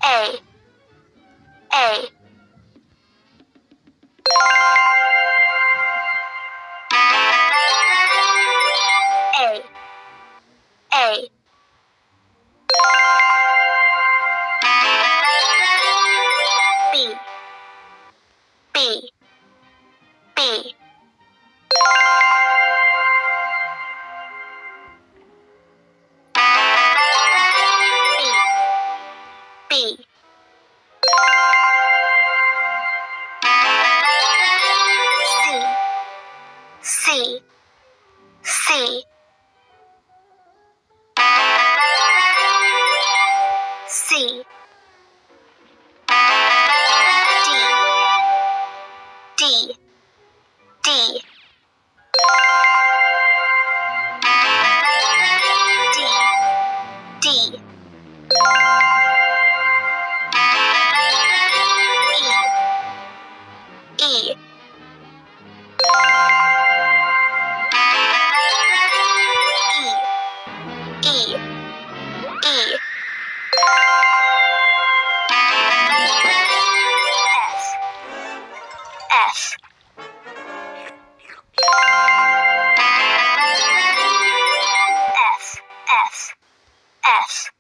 A, A. A, A. B, B, B. B, C, C, C, D, D, D, D, E, E, E, E, F, F, F, F,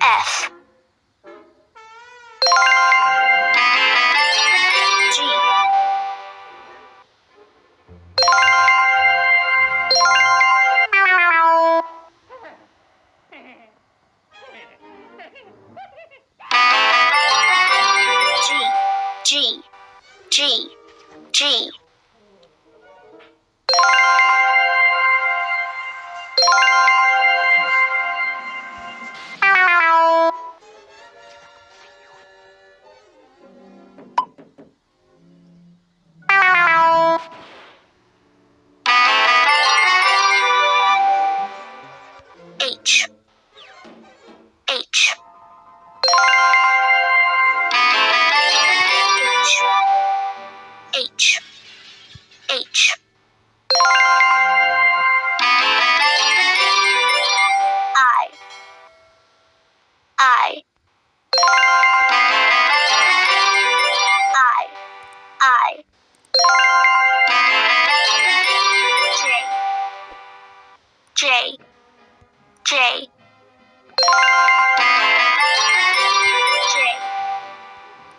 F, G, G, G, G, H, H, H, H, I, I, I, J, J, J,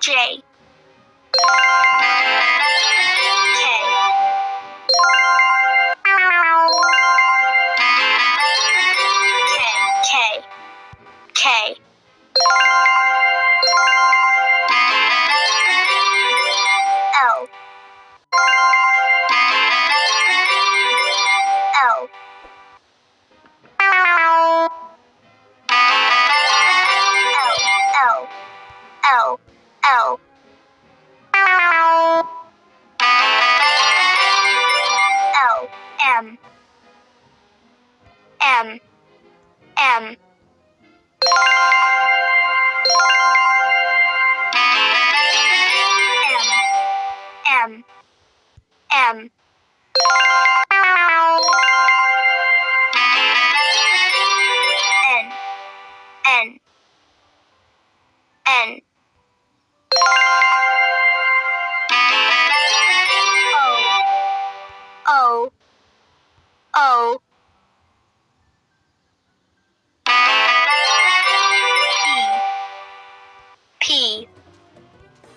J, K, K, L, L, L, L, L, L, M, M, M, M, M, N, N, N, O, O, P,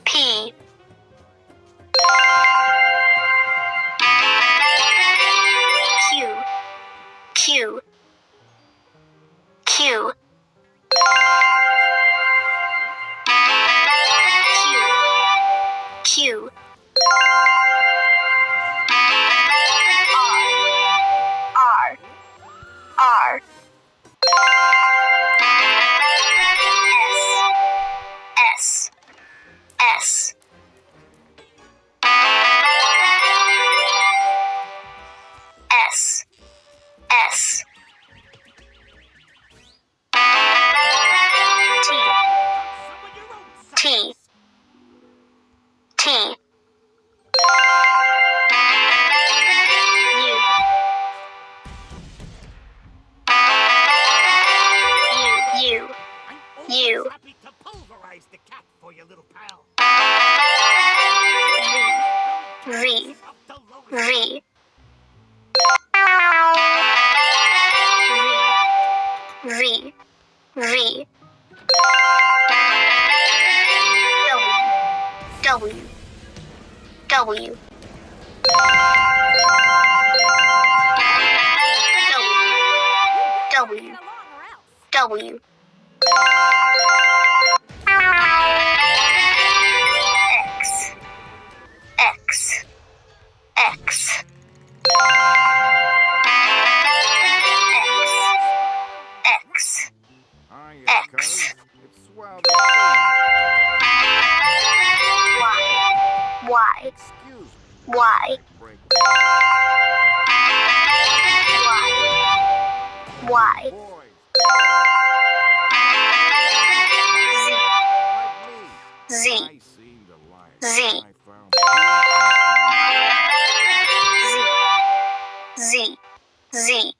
P, Q, Q, Q, Q, R, R, S, S, S, S, W, W. X, X, X. X, X. It's swell to see. Y, Excuse me. Y, Break. Y, Boys. Z, I seen the light. Z. I found peace and Z, Z, Z.